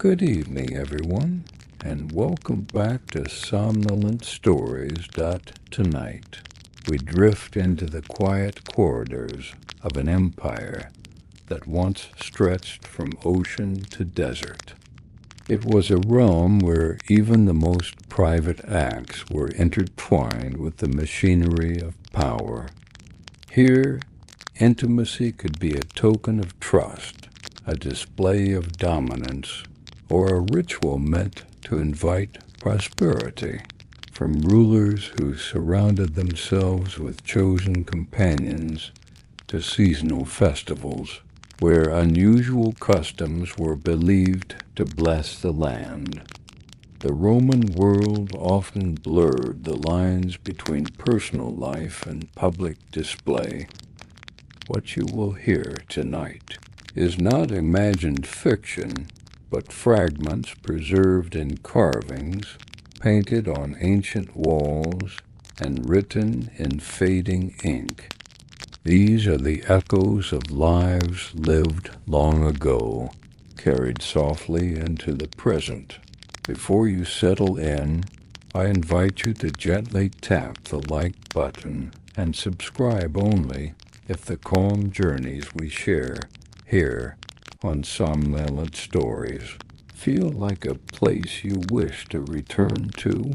Good evening, everyone, and welcome back to Somnolent Stories. Tonight, we drift into the quiet corridors of an empire that once stretched from ocean to desert. It was a realm where even the most private acts were intertwined with the machinery of power. Here, intimacy could be a token of trust, a display of dominance, or a ritual meant to invite prosperity. From rulers who surrounded themselves with chosen companions to seasonal festivals, where unusual customs were believed to bless the land. The Roman world often blurred the lines between personal life and public display. What you will hear tonight is not imagined fiction, but fragments preserved in carvings, painted on ancient walls, and written in fading ink. These are the echoes of lives lived long ago, carried softly into the present. Before you settle in, I invite you to gently tap the like button and subscribe only if the calm journeys we share here on Somnolent Stories feel like a place you wish to return to.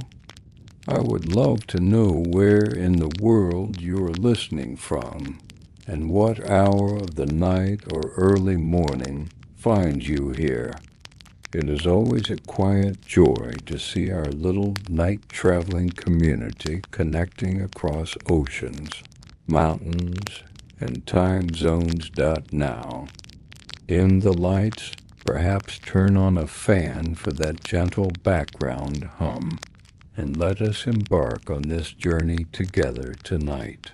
I would love to know where in the world you're listening from and what hour of the night or early morning finds you here. It is always a quiet joy to see our little night-traveling community connecting across oceans, mountains, and time zones. Now, in the lights, perhaps turn on a fan for that gentle background hum, and let us embark on this journey together tonight.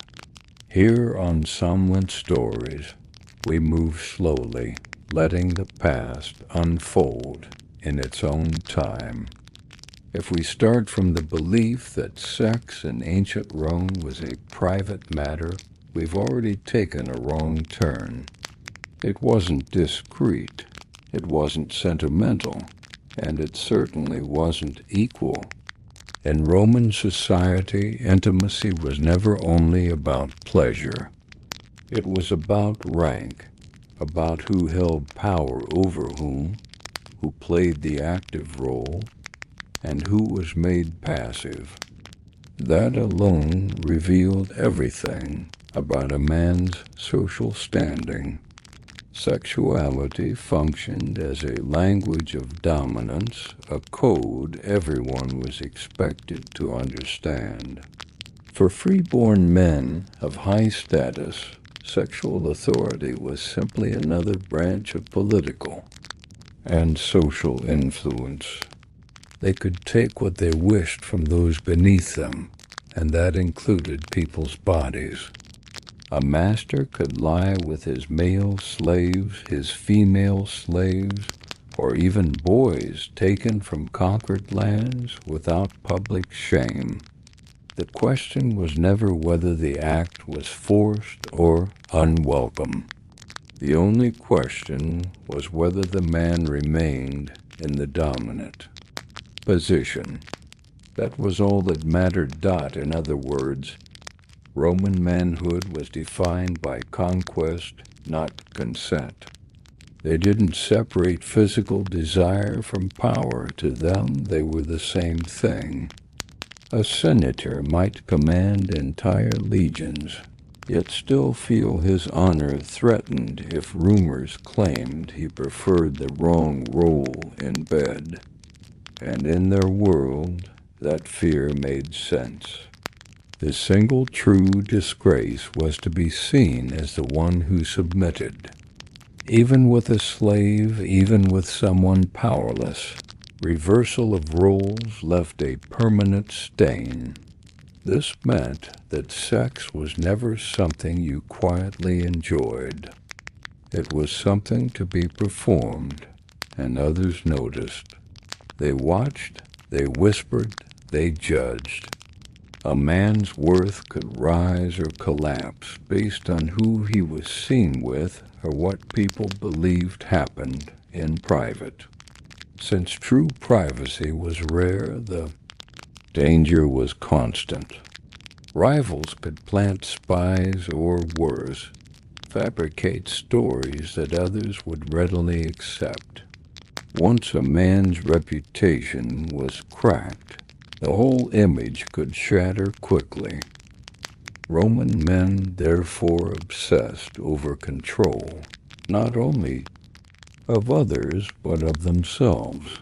Here on Somnolent Stories, we move slowly, letting the past unfold in its own time. If we start from the belief that sex in ancient Rome was a private matter, we've already taken a wrong turn. It wasn't discreet, it wasn't sentimental, and it certainly wasn't equal. In Roman society, intimacy was never only about pleasure. It was about rank, about who held power over whom, who played the active role, and who was made passive. That alone revealed everything about a man's social standing. Sexuality functioned as a language of dominance, a code everyone was expected to understand. For freeborn men of high status, sexual authority was simply another branch of political and social influence. They could take what they wished from those beneath them, and that included people's bodies. A master could lie with his male slaves, his female slaves, or even boys taken from conquered lands without public shame. The question was never whether the act was forced or unwelcome. The only question was whether the man remained in the dominant position. That was all that mattered. In other words, Roman manhood was defined by conquest, not consent. They didn't separate physical desire from power. To them, they were the same thing. A senator might command entire legions, yet still feel his honor threatened if rumors claimed he preferred the wrong role in bed. And in their world, that fear made sense. The single true disgrace was to be seen as the one who submitted. Even with a slave, even with someone powerless, reversal of roles left a permanent stain. This meant that sex was never something you quietly enjoyed. It was something to be performed, and others noticed. They watched, they whispered, they judged. A man's worth could rise or collapse based on who he was seen with or what people believed happened in private. Since true privacy was rare, the danger was constant. Rivals could plant spies or, worse, fabricate stories that others would readily accept. Once a man's reputation was cracked, the whole image could shatter quickly. Roman men therefore obsessed over control, not only of others but of themselves.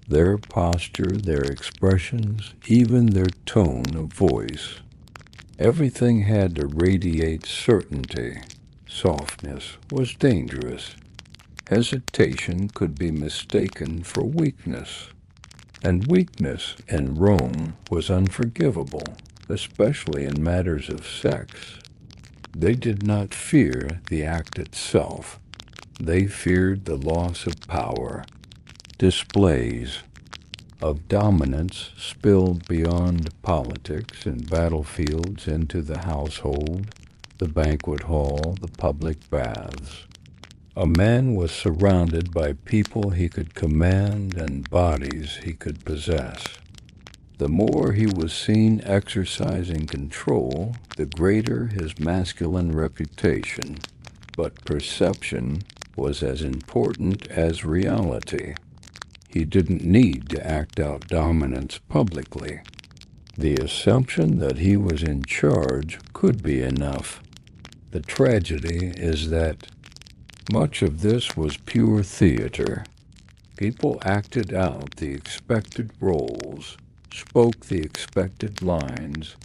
Their posture, their expressions, even their tone of voice. Everything had to radiate certainty. Softness was dangerous. Hesitation could be mistaken for weakness. And weakness in Rome was unforgivable, especially in matters of sex. They did not fear the act itself. They feared the loss of power. Displays of dominance spilled beyond politics and battlefields into the household, the banquet hall, the public baths. A man was surrounded by people he could command and bodies he could possess. The more he was seen exercising control, the greater his masculine reputation. But perception was as important as reality. He didn't need to act out dominance publicly. The assumption that he was in charge could be enough. The tragedy is that much of this was pure theater. People acted out the expected roles, spoke the expected lines,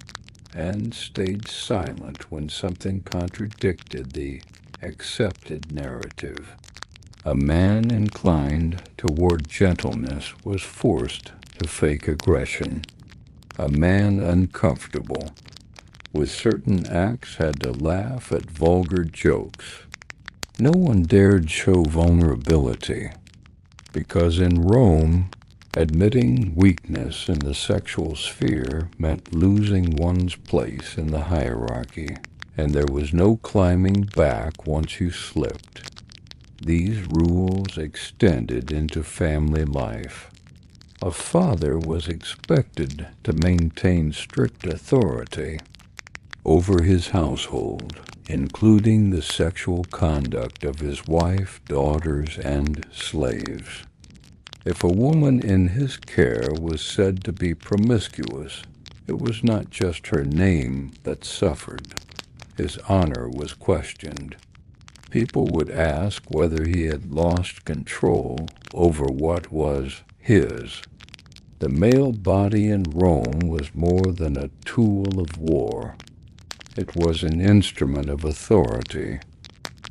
and stayed silent when something contradicted the accepted narrative. A man inclined toward gentleness was forced to fake aggression. A man uncomfortable with certain acts had to laugh at vulgar jokes. No one dared show vulnerability, because in Rome, admitting weakness in the sexual sphere meant losing one's place in the hierarchy, and there was no climbing back once you slipped. These rules extended into family life. A father was expected to maintain strict authority over his household, including the sexual conduct of his wife, daughters, and slaves. If a woman in his care was said to be promiscuous, it was not just her name that suffered. His honor was questioned. People would ask whether he had lost control over what was his. The male body in Rome was more than a tool of war. It was an instrument of authority.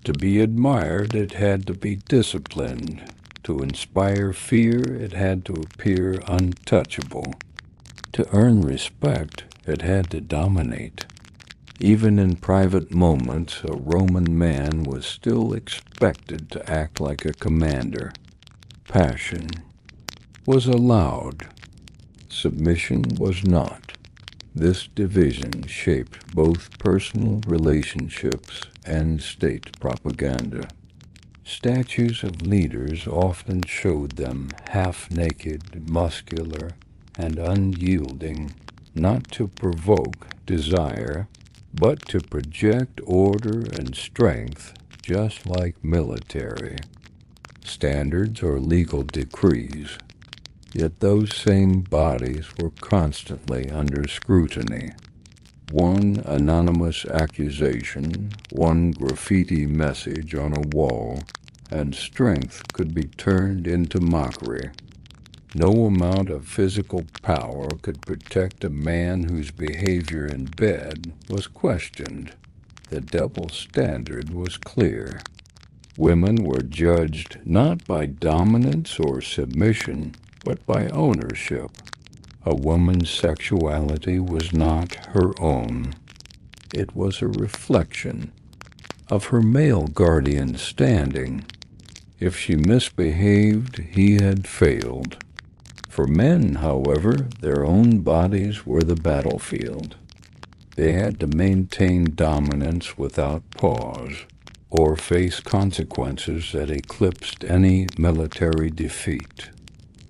To be admired, it had to be disciplined. To inspire fear, it had to appear untouchable. To earn respect, it had to dominate. Even in private moments, a Roman man was still expected to act like a commander. Passion was allowed. Submission was not. This division shaped both personal relationships and state propaganda. Statues of leaders often showed them half-naked, muscular, and unyielding, not to provoke desire, but to project order and strength, just like military standards or legal decrees. Yet those same bodies were constantly under scrutiny. One anonymous accusation, one graffiti message on a wall, and strength could be turned into mockery. No amount of physical power could protect a man whose behavior in bed was questioned. The double standard was clear. Women were judged not by dominance or submission, but by ownership. A woman's sexuality was not her own. It was a reflection of her male guardian's standing. If she misbehaved, he had failed. For men, however, their own bodies were the battlefield. They had to maintain dominance without pause, or face consequences that eclipsed any military defeat.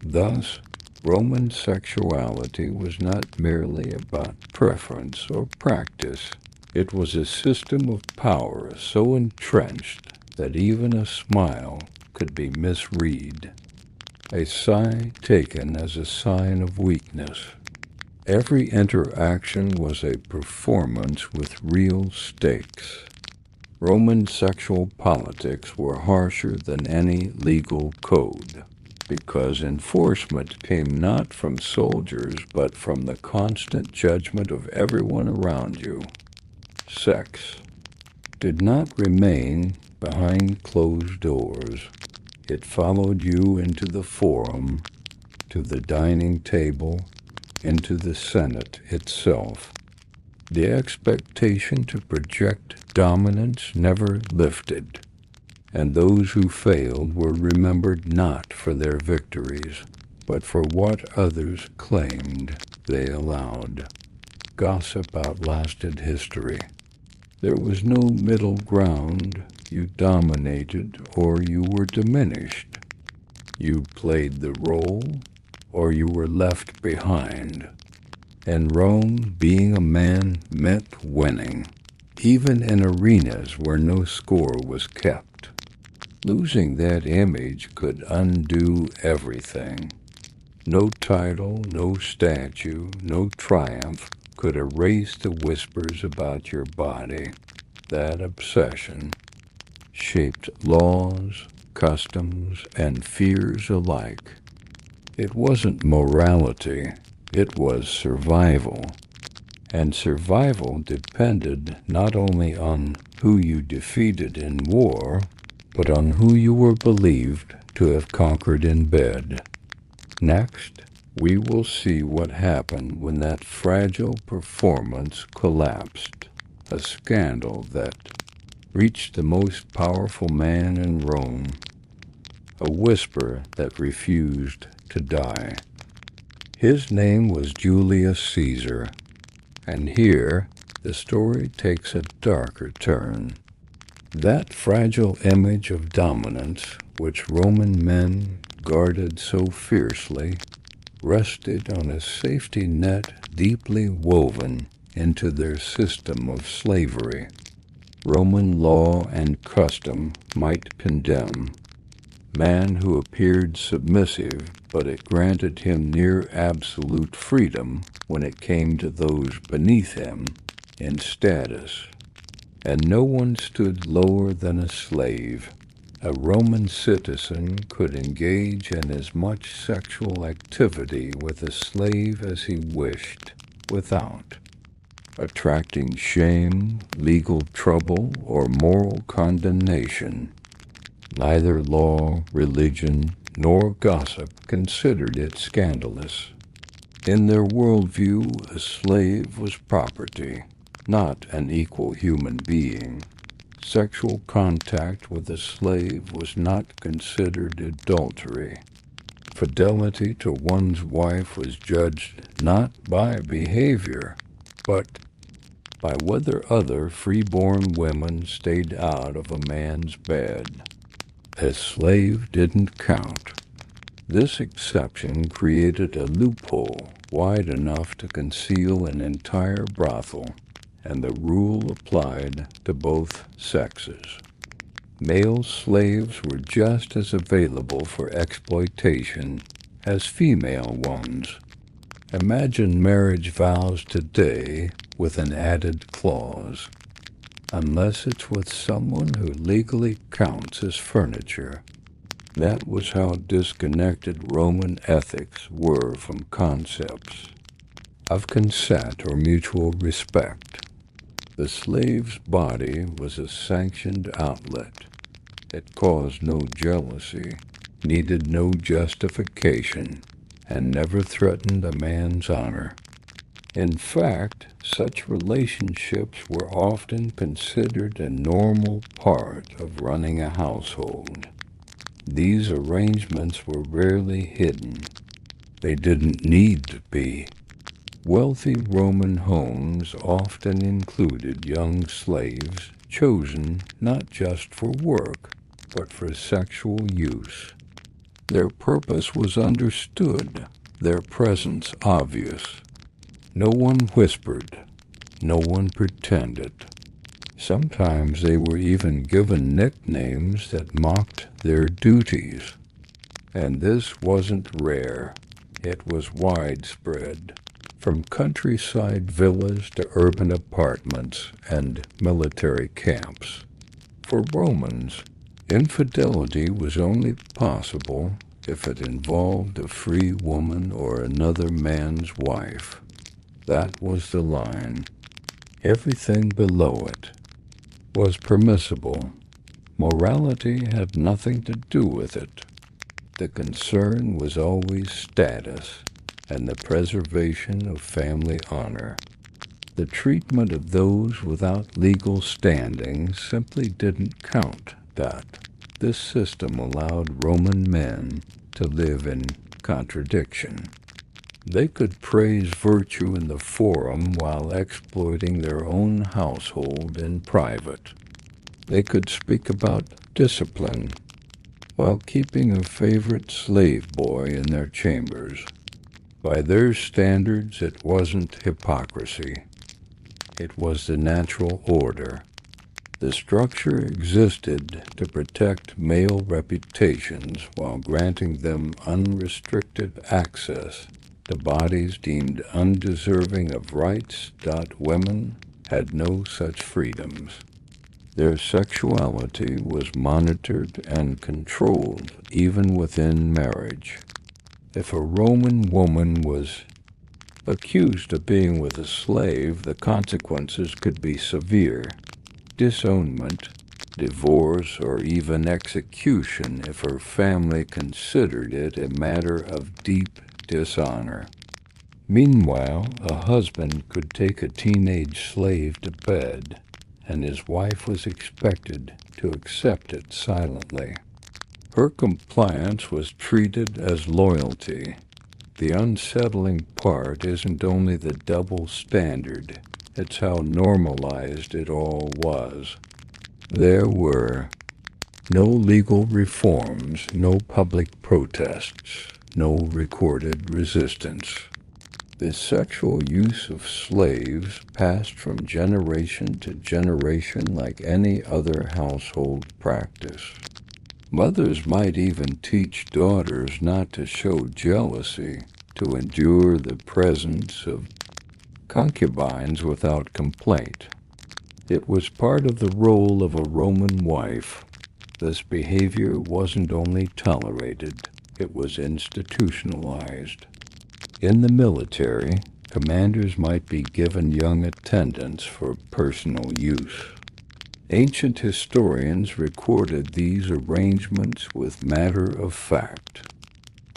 Thus, Roman sexuality was not merely about preference or practice. It was a system of power so entrenched that even a smile could be misread, a sigh taken as a sign of weakness. Every interaction was a performance with real stakes. Roman sexual politics were harsher than any legal code, because enforcement came not from soldiers but from the constant judgment of everyone around you. Sex did not remain behind closed doors. It followed you into the forum, to the dining table, into the Senate itself. The expectation to project dominance never lifted, and those who failed were remembered not for their victories, but for what others claimed they allowed. Gossip outlasted history. There was no middle ground. You dominated or you were diminished. You played the role or you were left behind. In Rome, being a man meant winning, even in arenas where no score was kept. Losing that image could undo everything. No title, no statue, no triumph could erase the whispers about your body. That obsession shaped laws, customs, and fears alike. It wasn't morality, it was survival. And survival depended not only on who you defeated in war, but on who you were believed to have conquered in bed. Next, we will see what happened when that fragile performance collapsed, a scandal that reached the most powerful man in Rome, a whisper that refused to die. His name was Julius Caesar, and here the story takes a darker turn. That fragile image of dominance, which Roman men guarded so fiercely, rested on a safety net deeply woven into their system of slavery. Roman law and custom might condemn. Man who appeared submissive, but it granted him near absolute freedom when it came to those beneath him in status. And no one stood lower than a slave. A Roman citizen could engage in as much sexual activity with a slave as he wished, without attracting shame, legal trouble, or moral condemnation. Neither law, religion, nor gossip considered it scandalous. In their worldview, a slave was property, not an equal human being. Sexual contact with a slave was not considered adultery. Fidelity to one's wife was judged not by behavior, but by whether other free-born women stayed out of a man's bed. A slave didn't count. This exception created a loophole wide enough to conceal an entire brothel, and the rule applied to both sexes. Male slaves were just as available for exploitation as female ones. Imagine marriage vows today with an added clause. Unless it's with someone who legally counts as furniture. That was how disconnected Roman ethics were from concepts of consent or mutual respect. The slave's body was a sanctioned outlet. It caused no jealousy, needed no justification, and never threatened a man's honor. In fact, such relationships were often considered a normal part of running a household. These arrangements were rarely hidden. They didn't need to be. Wealthy Roman homes often included young slaves chosen not just for work, but for sexual use. Their purpose was understood, their presence obvious. No one whispered, no one pretended. Sometimes they were even given nicknames that mocked their duties. And this wasn't rare, it was widespread, from countryside villas to urban apartments and military camps. For Romans, infidelity was only possible if it involved a free woman or another man's wife. That was the line. Everything below it was permissible. Morality had nothing to do with it. The concern was always status and the preservation of family honor. The treatment of those without legal standing simply didn't count. This system allowed Roman men to live in contradiction. They could praise virtue in the forum while exploiting their own household in private. They could speak about discipline while keeping a favorite slave boy in their chambers. By their standards, it wasn't hypocrisy. It was the natural order. The structure existed to protect male reputations while granting them unrestricted access to bodies deemed undeserving of rights. Women had no such freedoms. Their sexuality was monitored and controlled even within marriage. If a Roman woman was accused of being with a slave, the consequences could be severe: disownment, divorce, or even execution if her family considered it a matter of deep dishonor. Meanwhile, a husband could take a teenage slave to bed, and his wife was expected to accept it silently. Her compliance was treated as loyalty. The unsettling part isn't only the double standard, it's how normalized it all was. There were no legal reforms, no public protests, no recorded resistance. The sexual use of slaves passed from generation to generation like any other household practice. Mothers might even teach daughters not to show jealousy, to endure the presence of concubines without complaint. It was part of the role of a Roman wife. This behavior wasn't only tolerated, it was institutionalized. In the military, commanders might be given young attendants for personal use. Ancient historians recorded these arrangements with matter-of-fact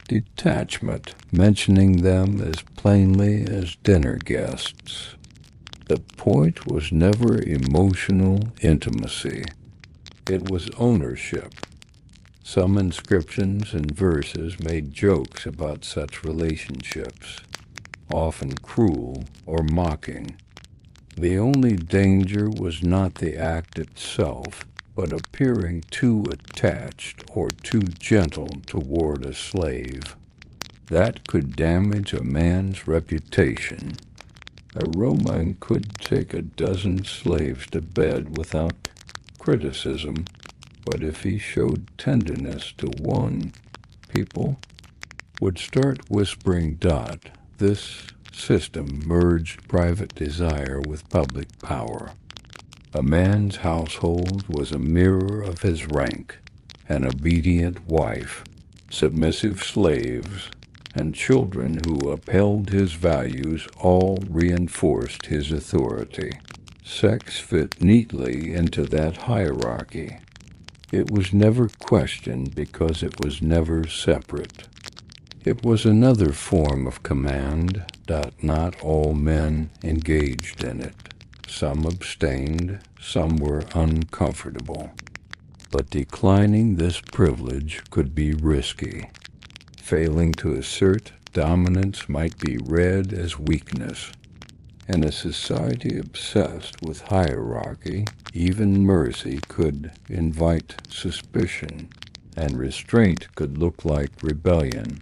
detachment, mentioning them as plainly as dinner guests. The point was never emotional intimacy. It was ownership. Some inscriptions and verses made jokes about such relationships, often cruel or mocking. The only danger was not the act itself, but appearing too attached or too gentle toward a slave. That could damage a man's reputation. A Roman could take a dozen slaves to bed without criticism, but if he showed tenderness to one, people would start whispering. This system merged private desire with public power. A man's household was a mirror of his rank. An obedient wife, submissive slaves, and children who upheld his values all reinforced his authority. Sex fit neatly into that hierarchy. It was never questioned because it was never separate. It was another form of command. Not all men engaged in it. Some abstained, some were uncomfortable. But declining this privilege could be risky. Failing to assert dominance might be read as weakness. In a society obsessed with hierarchy, even mercy could invite suspicion. and restraint could look like rebellion.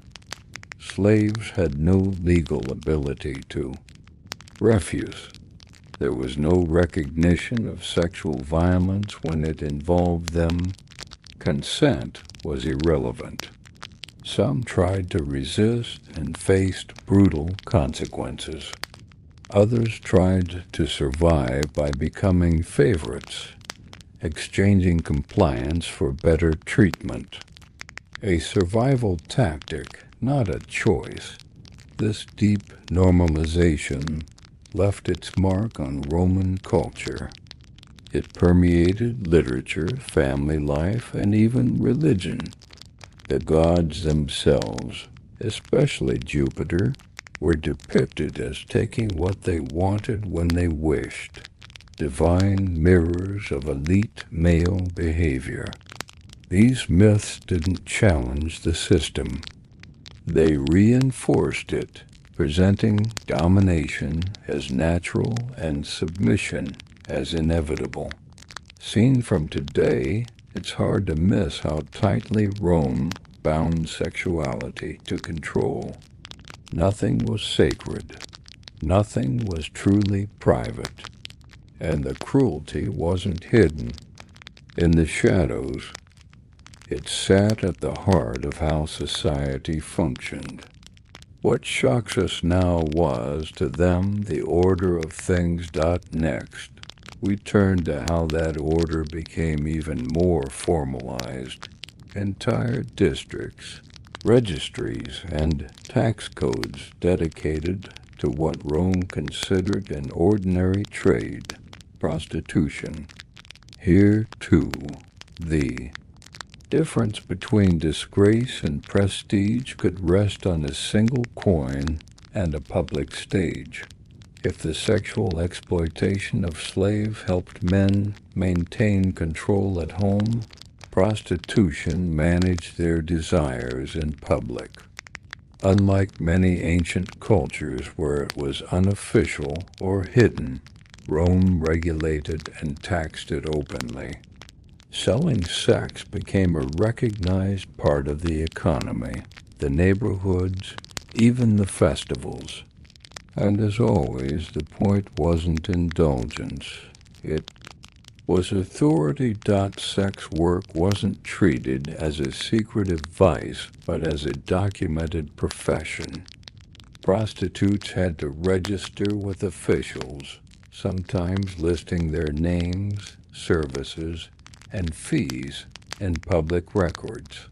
Slaves had no legal ability to refuse. There was no recognition of sexual violence when it involved them. Consent was irrelevant. Some tried to resist and faced brutal consequences. Others tried to survive by becoming favorites, exchanging compliance for better treatment. A survival tactic, not a choice. This deep normalization left its mark on Roman culture. It permeated literature, family life, and even religion. The gods themselves, especially Jupiter, were depicted as taking what they wanted when they wished, divine mirrors of elite male behavior. These myths didn't challenge the system. They reinforced it, presenting domination as natural and submission as inevitable. Seen from today, it's hard to miss how tightly Rome bound sexuality to control. Nothing was sacred. Nothing was truly private. And the cruelty wasn't hidden in the shadows. It sat at the heart of how society functioned. What shocks us now was, to them, the order of things. Next, we turned to how that order became even more formalized. Entire districts, registries, and tax codes dedicated to what Rome considered an ordinary trade, prostitution. Here, too, the difference between disgrace and prestige could rest on a single coin and a public stage. If the sexual exploitation of slaves helped men maintain control at home, prostitution managed their desires in public. Unlike many ancient cultures where it was unofficial or hidden, Rome regulated and taxed it openly. Selling sex became a recognized part of the economy, the neighborhoods, even the festivals. And as always, the point wasn't indulgence. It was authority. Sex work wasn't treated as a secretive vice, but as a documented profession. Prostitutes had to register with officials, sometimes listing their names, services, and fees in public records.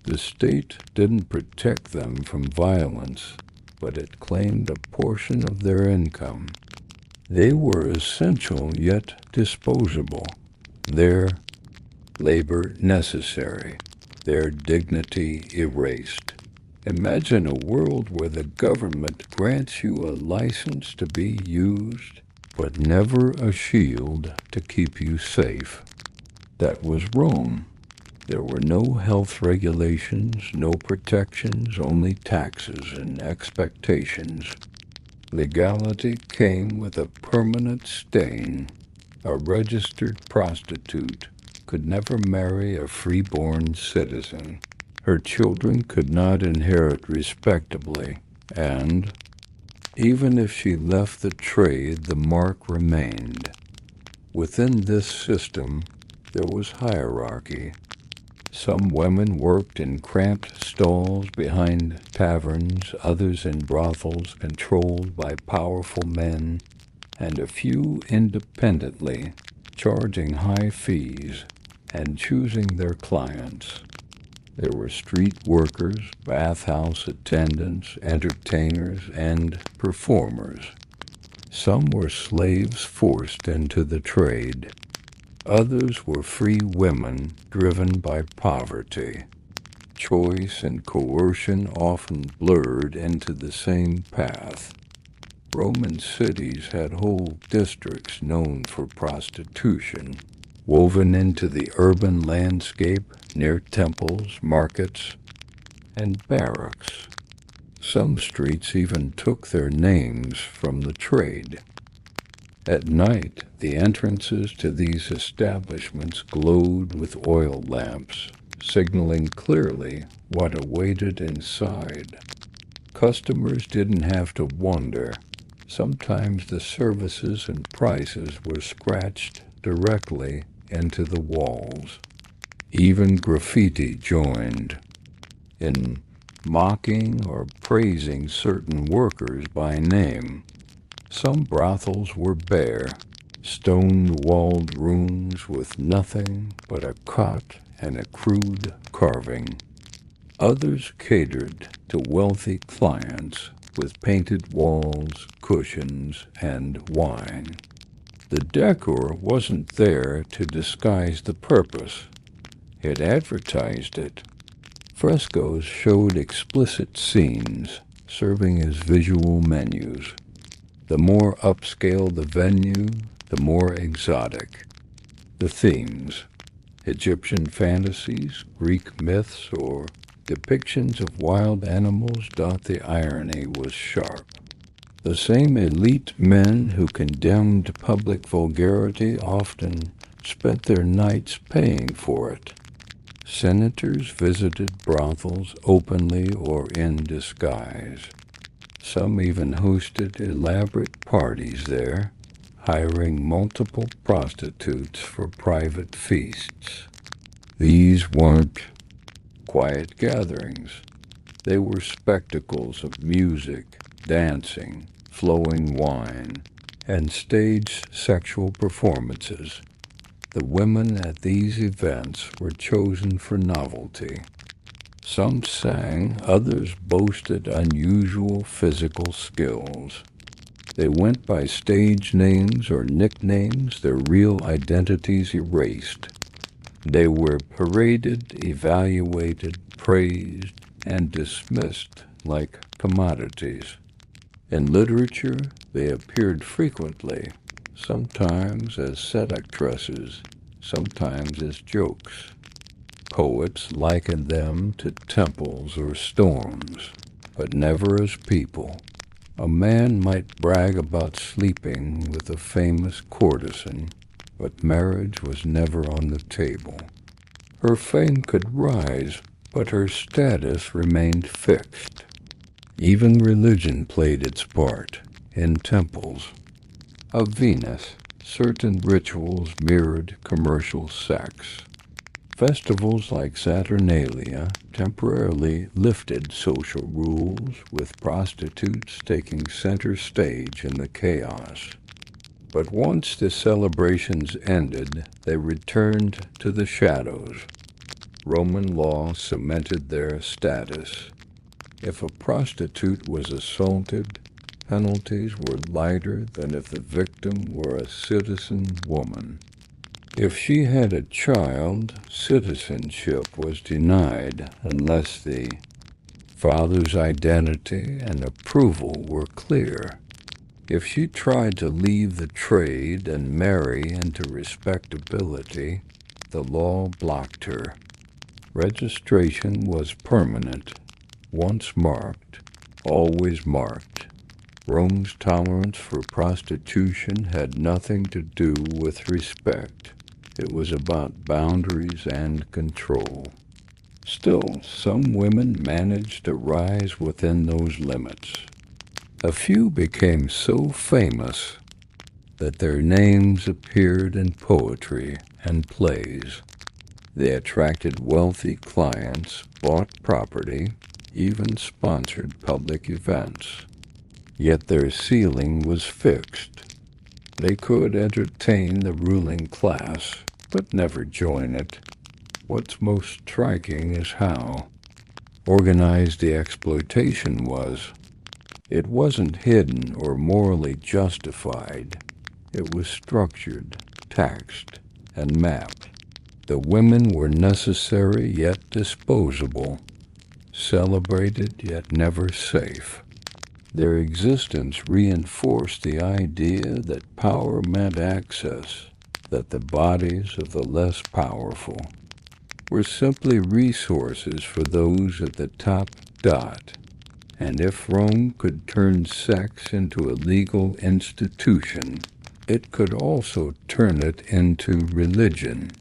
The state didn't protect them from violence, but it claimed a portion of their income. They were essential yet disposable, their labor necessary, their dignity erased. Imagine a world where the government grants you a license to be used, but never a shield to keep you safe. That was Rome. There were no health regulations, no protections, only taxes and expectations. Legality came with a permanent stain. A registered prostitute could never marry a freeborn citizen. Her children could not inherit respectably, and even if she left the trade, the mark remained. Within this system, there was hierarchy. Some women worked in cramped stalls behind taverns, others in brothels controlled by powerful men, and a few independently, charging high fees and choosing their clients. There were street workers, bathhouse attendants, entertainers, and performers. Some were slaves forced into the trade. Others were free women driven by poverty. Choice and coercion often blurred into the same path. Roman cities had whole districts known for prostitution, woven into the urban landscape near temples, markets, and barracks. Some streets even took their names from the trade. At night, the entrances to these establishments glowed with oil lamps, signaling clearly what awaited inside. Customers didn't have to wonder. Sometimes the services and prices were scratched directly into the walls. Even graffiti joined in mocking or praising certain workers by name. Some brothels were bare, stone-walled rooms with nothing but a cot and a crude carving. Others catered to wealthy clients with painted walls, cushions, and wine. The decor wasn't there to disguise the purpose. It advertised it. Frescoes showed explicit scenes, serving as visual menus. The more upscale the venue, the more exotic. The themes: Egyptian fantasies, Greek myths, or depictions of wild animals. The irony was sharp. The same elite men who condemned public vulgarity often spent their nights paying for it. Senators visited brothels openly or in disguise. Some even hosted elaborate parties there, hiring multiple prostitutes for private feasts. These weren't quiet gatherings. They were spectacles of music, dancing, flowing wine, and staged sexual performances. The women at these events were chosen for novelty. Some sang, others boasted unusual physical skills. They went by stage names or nicknames, their real identities erased. They were paraded, evaluated, praised, and dismissed like commodities. In literature, they appeared frequently, sometimes as seductresses, sometimes as jokes. Poets likened them to temples or storms, but never as people. A man might brag about sleeping with a famous courtesan, but marriage was never on the table. Her fame could rise, but her status remained fixed. Even religion played its part. In temples of Venus, certain rituals mirrored commercial sex. Festivals like Saturnalia temporarily lifted social rules, with prostitutes taking center stage in the chaos. But once the celebrations ended, they returned to the shadows. Roman law cemented their status. If a prostitute was assaulted, penalties were lighter than if the victim were a citizen woman. If she had a child, citizenship was denied unless the father's identity and approval were clear. If she tried to leave the trade and marry into respectability, the law blocked her. Registration was permanent. Once marked, always marked. Rome's tolerance for prostitution had nothing to do with respect. It was about boundaries and control. Still, some women managed to rise within those limits. A few became so famous that their names appeared in poetry and plays. They attracted wealthy clients, bought property, even sponsored public events. Yet their ceiling was fixed. They could entertain the ruling class, but never join it. What's most striking is how organized the exploitation was. It wasn't hidden or morally justified. It was structured, taxed, and mapped. The women were necessary yet disposable, celebrated yet never safe. Their existence reinforced the idea that power meant access, that the bodies of the less powerful were simply resources for those at the top dot. And if Rome could turn sex into a legal institution, it could also turn it into religion.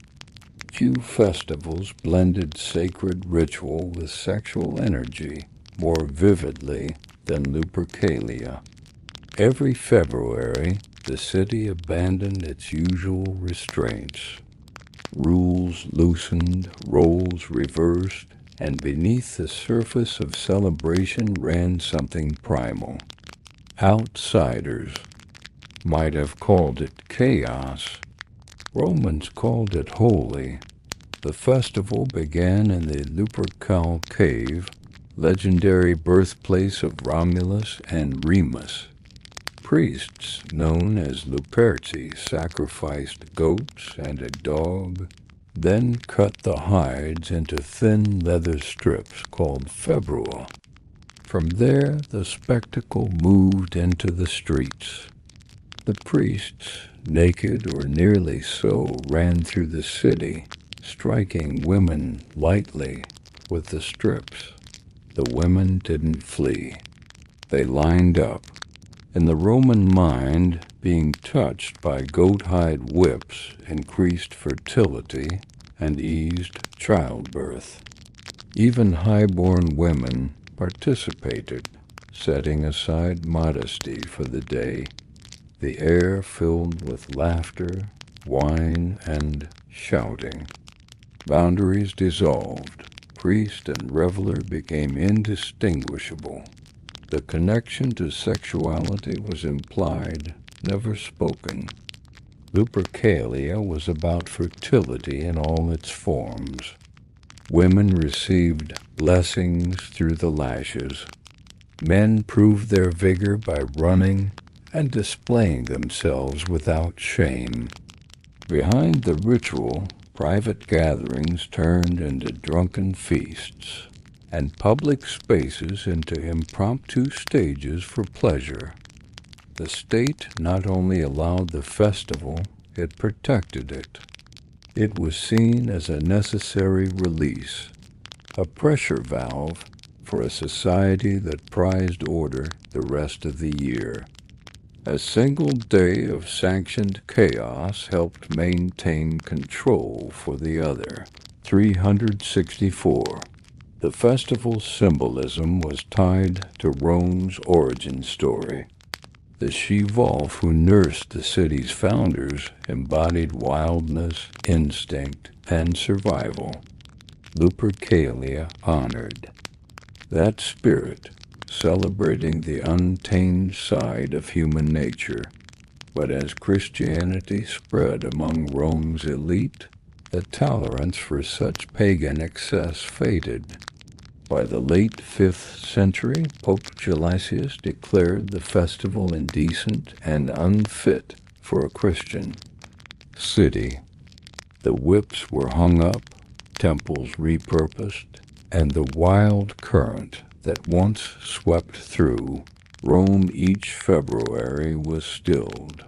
few festivals blended sacred ritual with sexual energy more vividly than Lupercalia. Every February, the city abandoned its usual restraints. Rules loosened, roles reversed, and beneath the surface of celebration ran something primal. Outsiders might have called it chaos. Romans called it holy. The festival began in the Lupercal cave, legendary birthplace of Romulus and Remus. Priests, known as Luperci, sacrificed goats and a dog, then cut the hides into thin leather strips called februa. From there, the spectacle moved into the streets. The priests, naked or nearly so, ran through the city, striking women lightly with the strips. The women didn't flee. They lined up. In the Roman mind, being touched by goat-hide whips increased fertility and eased childbirth. Even high-born women participated, setting aside modesty for the day. The air filled with laughter, wine, and shouting. Boundaries dissolved. Priest and reveler became indistinguishable. The connection to sexuality was implied, never spoken. Lupercalia was about fertility in all its forms. Women received blessings through the lashes. Men proved their vigor by running and displaying themselves without shame. Behind the ritual, private gatherings turned into drunken feasts, and public spaces into impromptu stages for pleasure. The state not only allowed the festival, it protected it. It was seen as a necessary release, a pressure valve for a society that prized order the rest of the year. A single day of sanctioned chaos helped maintain control for the other. 364. The festival's symbolism was tied to Rome's origin story. The she-wolf who nursed the city's founders embodied wildness, instinct, and survival. Lupercalia honored that spirit, celebrating the untamed side of human nature. But as Christianity spread among Rome's elite, the tolerance for such pagan excess faded. By the late 5th century, Pope Gelasius declared the festival indecent and unfit for a Christian city. The whips were hung up, temples repurposed, and the wild current that once swept through Rome each February was stilled.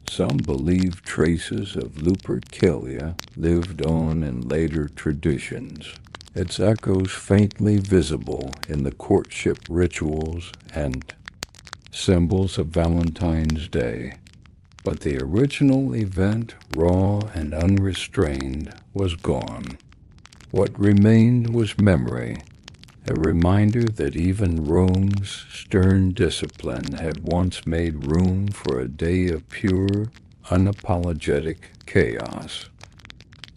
Some believe traces of Lupercalia lived on in later traditions, its echoes faintly visible in the courtship rituals and symbols of Valentine's Day. But the original event, raw and unrestrained, was gone. What remained was memory, a reminder that even Rome's stern discipline had once made room for a day of pure, unapologetic chaos.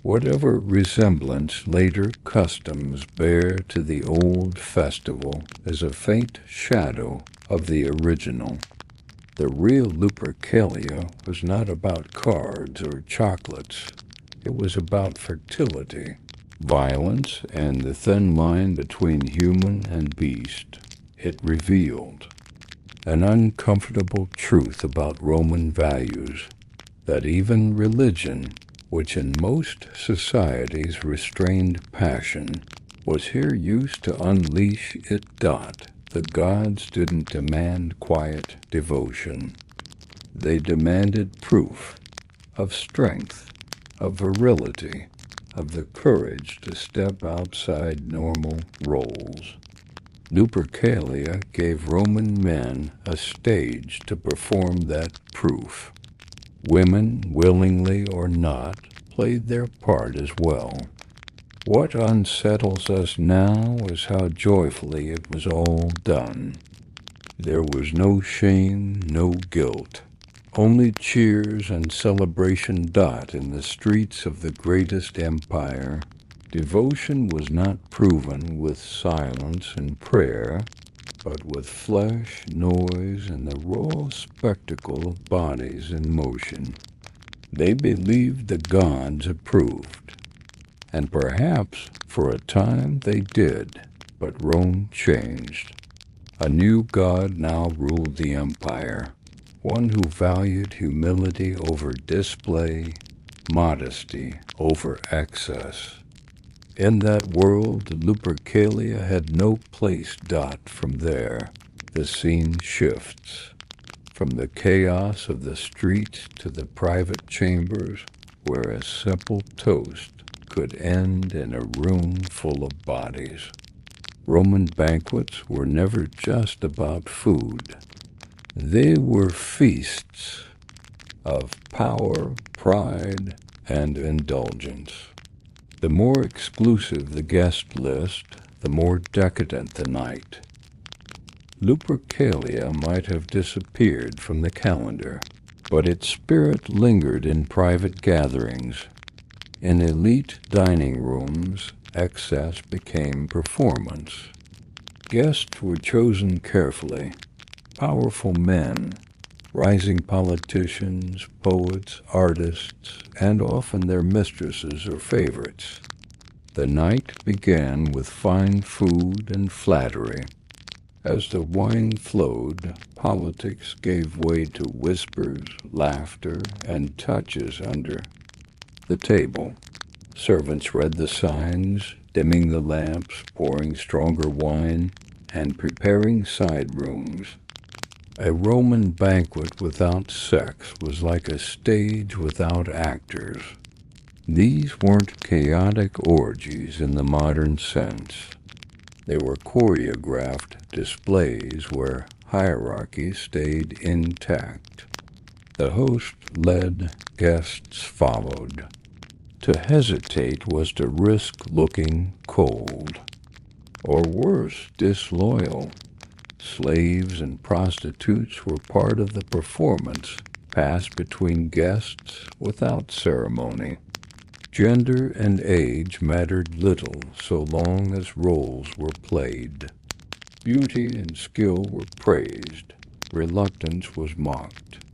Whatever resemblance later customs bear to the old festival is a faint shadow of the original. The real Lupercalia was not about cards or chocolates. It was about fertility, violence, and the thin line between human and beast. It revealed an uncomfortable truth about Roman values, that even religion, which in most societies restrained passion, was here used to unleash it. The gods didn't demand quiet devotion. They demanded proof of strength, of virility, of the courage to step outside normal roles. Lupercalia gave Roman men a stage to perform that proof. Women, willingly or not, played their part as well. What unsettles us now is how joyfully it was all done. There was no shame, no guilt, only cheers and celebration. In the streets of the greatest empire, devotion was not proven with silence and prayer, but with flesh, noise, and the raw spectacle of bodies in motion. They believed the gods approved, and perhaps for a time they did, but Rome changed. A new god now ruled the empire, one who valued humility over display, modesty over excess. In that world, Lupercalia had no place. From there, the scene shifts. From the chaos of the street to the private chambers where a simple toast could end in a room full of bodies. Roman banquets were never just about food. They were feasts of power, pride, and indulgence. The more exclusive the guest list, the more decadent the night. Lupercalia might have disappeared from the calendar, but its spirit lingered in private gatherings. In elite dining rooms, excess became performance. Guests were chosen carefully, powerful men, rising politicians, poets, artists, and often their mistresses or favorites. The night began with fine food and flattery. As the wine flowed, politics gave way to whispers, laughter, and touches under the table. Servants read the signs, dimming the lamps, pouring stronger wine, and preparing side rooms. A Roman banquet without sex was like a stage without actors. These weren't chaotic orgies in the modern sense. They were choreographed displays where hierarchy stayed intact. The host led, guests followed. To hesitate was to risk looking cold, or worse, disloyal. Slaves and prostitutes were part of the performance, passed between guests without ceremony. Gender and age mattered little so long as roles were played. Beauty and skill were praised. Reluctance was mocked.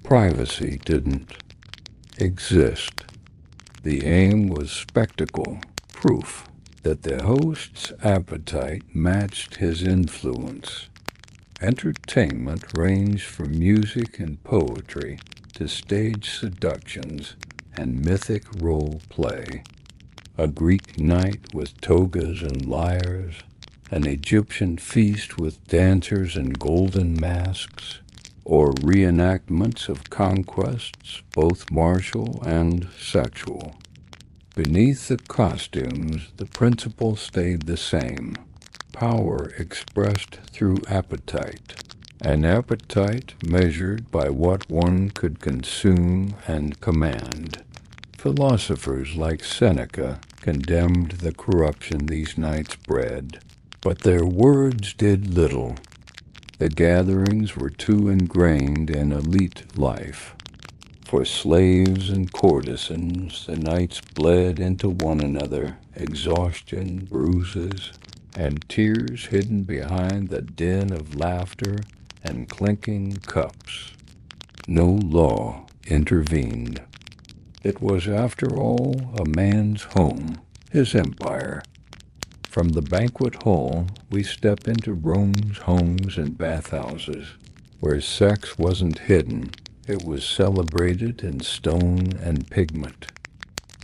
Privacy didn't exist. The aim was spectacle, proof that the host's appetite matched his influence. Entertainment ranged from music and poetry to stage seductions and mythic role play. A Greek night with togas and lyres, an Egyptian feast with dancers and golden masks, or reenactments of conquests, both martial and sexual. Beneath the costumes, the principle stayed the same: power expressed through appetite, an appetite measured by what one could consume and command. Philosophers like Seneca condemned the corruption these nights bred, but their words did little. The gatherings were too ingrained in elite life. For slaves and courtesans, the nights bled into one another, exhaustion, bruises, and tears hidden behind the din of laughter and clinking cups. No law intervened. It was, after all, a man's home, his empire. From the banquet hall, we step into Rome's homes and bathhouses, where sex wasn't hidden. It was celebrated in stone and pigment.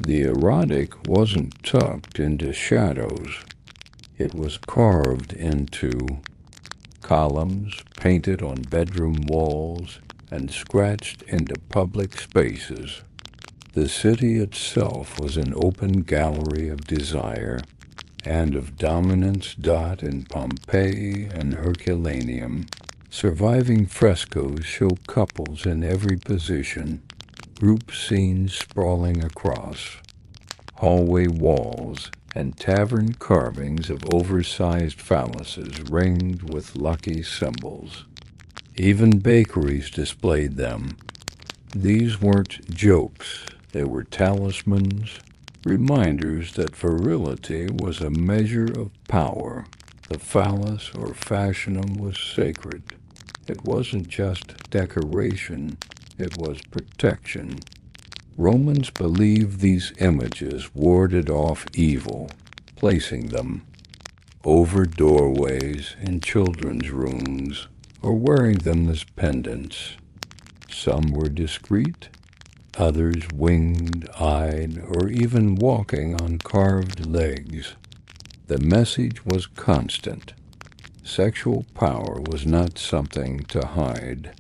The erotic wasn't tucked into shadows. It was carved into columns, painted on bedroom walls, and scratched into public spaces. The city itself was an open gallery of desire and of dominance. In Pompeii and Herculaneum, surviving frescoes show couples in every position, group scenes sprawling across, hallway walls and tavern carvings of oversized phalluses ringed with lucky symbols. Even bakeries displayed them. These weren't jokes, they were talismans, reminders that virility was a measure of power. The phallus or fascium was sacred. It wasn't just decoration, it was protection. Romans believed these images warded off evil, placing them over doorways in children's rooms or wearing them as pendants. Some were discreet, others winged, eyed, or even walking on carved legs. The message was constant. Sexual power was not something to hide.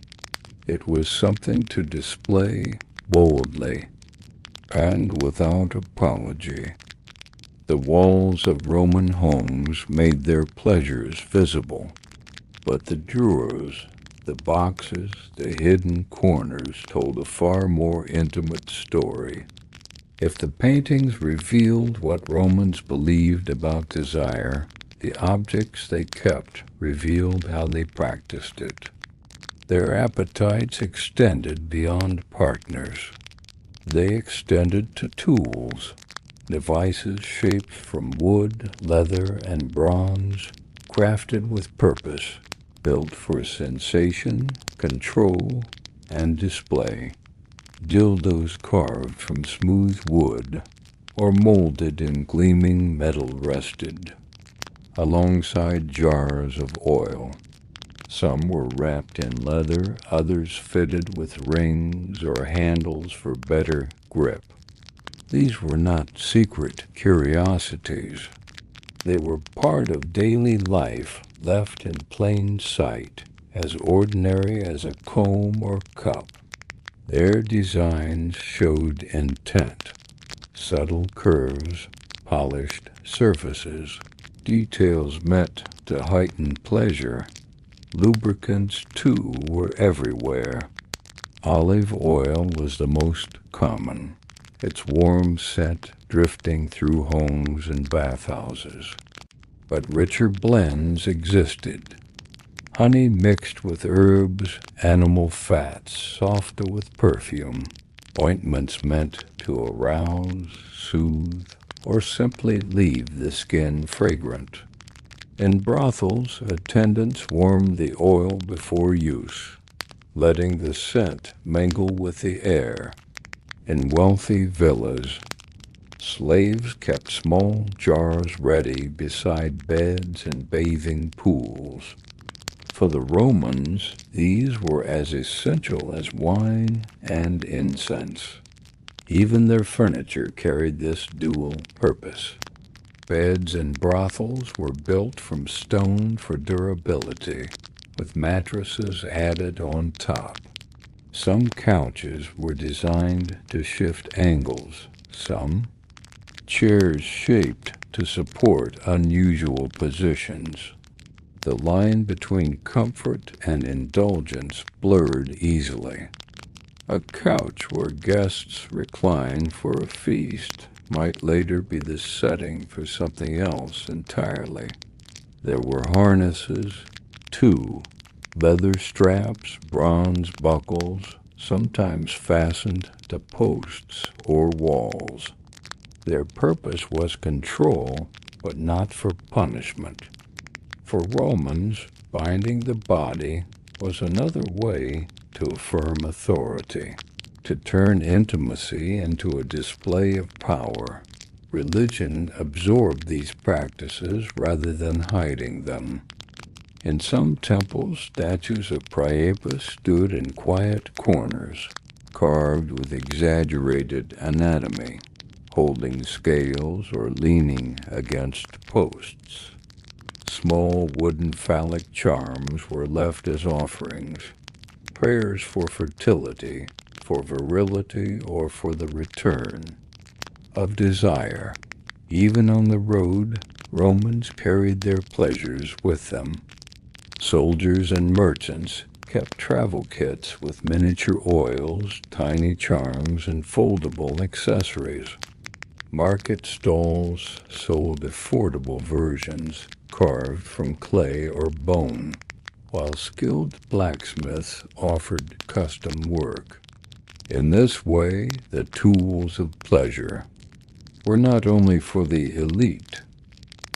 It was something to display boldly and without apology. The walls of Roman homes made their pleasures visible, but the drawers, the boxes, the hidden corners told a far more intimate story. If the paintings revealed what Romans believed about desire, the objects they kept revealed how they practiced it. Their appetites extended beyond partners. They extended to tools, devices shaped from wood, leather, and bronze, crafted with purpose, built for sensation, control, and display. Dildos carved from smooth wood or molded in gleaming metal rested, alongside jars of oil. Some were wrapped in leather, others fitted with rings or handles for better grip. These were not secret curiosities. They were part of daily life left in plain sight, as ordinary as a comb or cup. Their designs showed intent, subtle curves, polished surfaces, details meant to heighten pleasure. Lubricants, too, were everywhere. Olive oil was the most common, its warm scent drifting through homes and bathhouses. But richer blends existed. Honey mixed with herbs, animal fats, softer with perfume. Ointments meant to arouse, soothe, or simply leave the skin fragrant. In brothels, attendants warmed the oil before use, letting the scent mingle with the air. In wealthy villas, slaves kept small jars ready beside beds and bathing pools. For the Romans, these were as essential as wine and incense. Even their furniture carried this dual purpose. Beds in brothels were built from stone for durability, with mattresses added on top. Some couches were designed to shift angles, some chairs shaped to support unusual positions. The line between comfort and indulgence blurred easily. A couch where guests reclined for a feast might later be the setting for something else entirely. There were harnesses, too, leather straps, bronze buckles, sometimes fastened to posts or walls. Their purpose was control, but not for punishment. For Romans, binding the body was another way to affirm authority, to turn intimacy into a display of power. Religion absorbed these practices rather than hiding them. In some temples, statues of Priapus stood in quiet corners, carved with exaggerated anatomy, holding scales or leaning against posts. Small wooden phallic charms were left as offerings, prayers for fertility, for virility, or for the return of desire. Even on the road, Romans carried their pleasures with them. Soldiers and merchants kept travel kits with miniature oils, tiny charms, and foldable accessories. Market stalls sold affordable versions carved from clay or bone, while skilled blacksmiths offered custom work. In this way, the tools of pleasure were not only for the elite,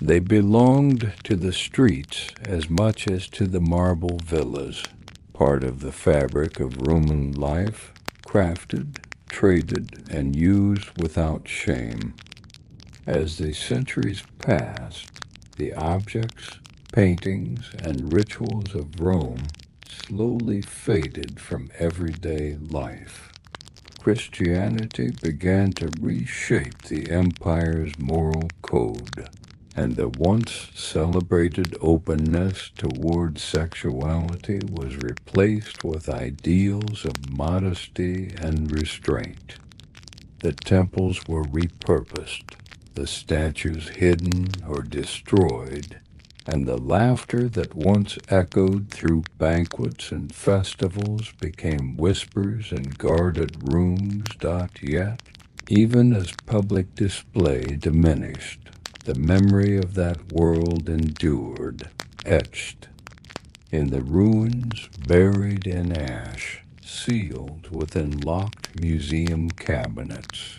they belonged to the streets as much as to the marble villas, part of the fabric of Roman life, crafted, traded, and used without shame. As the centuries passed, the objects, paintings, and rituals of Rome slowly faded from everyday life. Christianity began to reshape the empire's moral code, and the once celebrated openness toward sexuality was replaced with ideals of modesty and restraint. The temples were repurposed, the statues hidden or destroyed, and the laughter that once echoed through banquets and festivals became whispers in guarded rooms. Yet, even as public display diminished, the memory of that world endured, etched in the ruins, buried in ash, sealed within locked museum cabinets.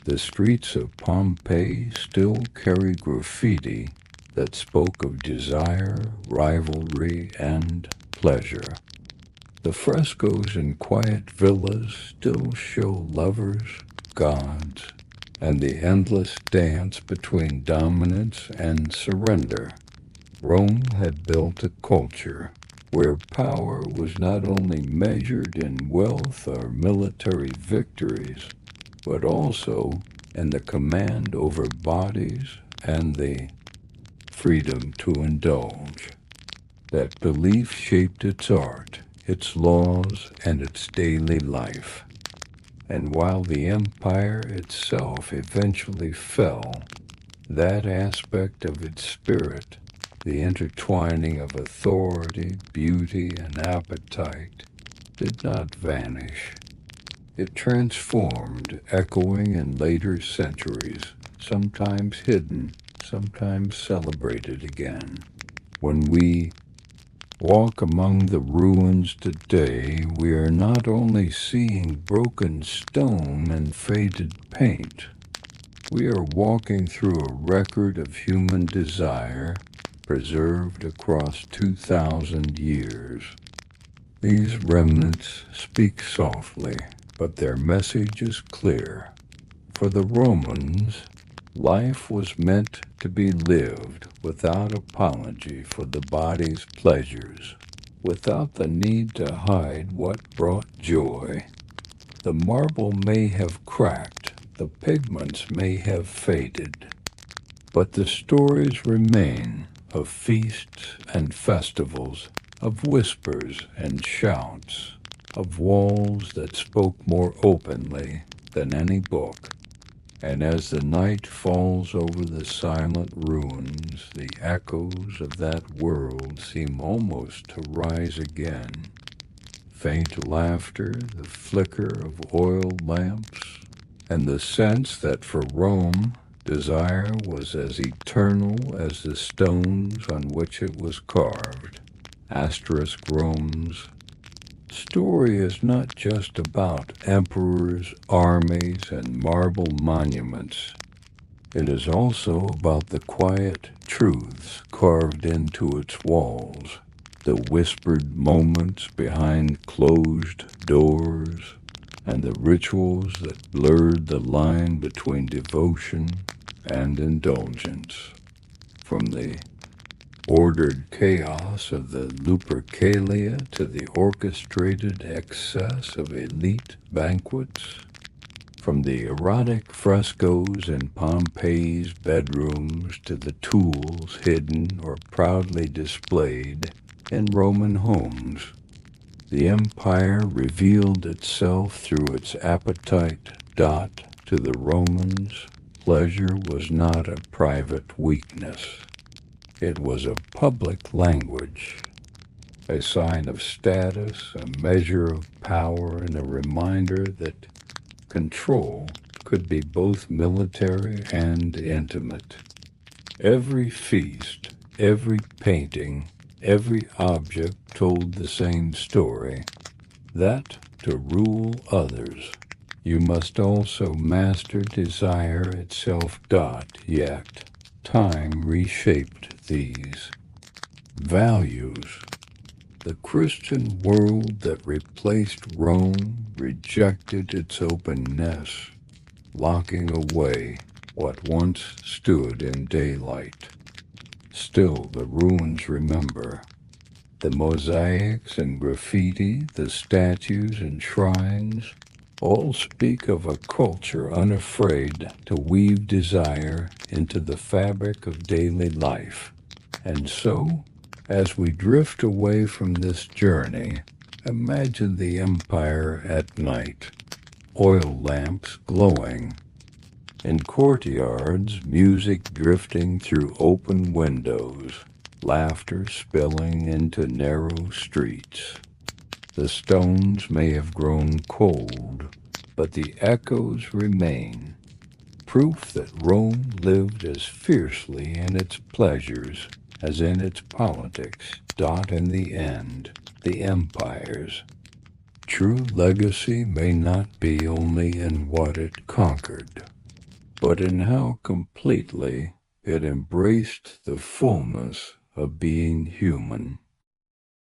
The streets of Pompeii still carry graffiti that spoke of desire, rivalry, and pleasure. The frescoes in quiet villas still show lovers, gods, and the endless dance between dominance and surrender. Rome had built a culture where power was not only measured in wealth or military victories, but also in the command over bodies and the freedom to indulge. That belief shaped its art, its laws, and its daily life. And while the empire itself eventually fell, that aspect of its spirit, the intertwining of authority, beauty, and appetite, did not vanish. It transformed, echoing in later centuries, sometimes hidden, sometimes celebrated again. When we walk among the ruins today, we are not only seeing broken stone and faded paint, we are walking through a record of human desire preserved across 2,000 years. These remnants speak softly, but their message is clear. For the Romans, life was meant to be lived without apology for the body's pleasures, without the need to hide what brought joy. The marble may have cracked, the pigments may have faded, but the stories remain of feasts and festivals, of whispers and shouts, of walls that spoke more openly than any book. And as the night falls over the silent ruins, the echoes of that world seem almost to rise again. Faint laughter, the flicker of oil lamps, and the sense that for Rome, desire was as eternal as the stones on which it was carved. Rome's story is not just about emperors, armies, and marble monuments. It is also about the quiet truths carved into its walls, the whispered moments behind closed doors, and the rituals that blurred the line between devotion and indulgence. From the ordered chaos of the Lupercalia to the orchestrated excess of elite banquets, from the erotic frescoes in Pompeii's bedrooms to the tools hidden or proudly displayed in Roman homes, the empire revealed itself through its appetite. To the Romans, pleasure was not a private weakness. It was a public language. a sign of status, a measure of power, and a reminder that control could be both military and intimate. Every feast, every painting, every object told the same story, that to rule others, you must also master desire itself. Yet time reshaped these values. The Christian world that replaced Rome rejected its openness, locking away what once stood in daylight. Still, the ruins remember. The mosaics and graffiti, the statues and shrines, all speak of a culture unafraid to weave desire into the fabric of daily life. And so, as we drift away from this journey, imagine the empire at night, oil lamps glowing. In courtyards, music drifting through open windows, laughter spilling into narrow streets. The stones may have grown cold, but the echoes remain, proof that Rome lived as fiercely in its pleasures as in its politics. In the end, the empire's true legacy may not be only in what it conquered, but in how completely it embraced the fullness of being human.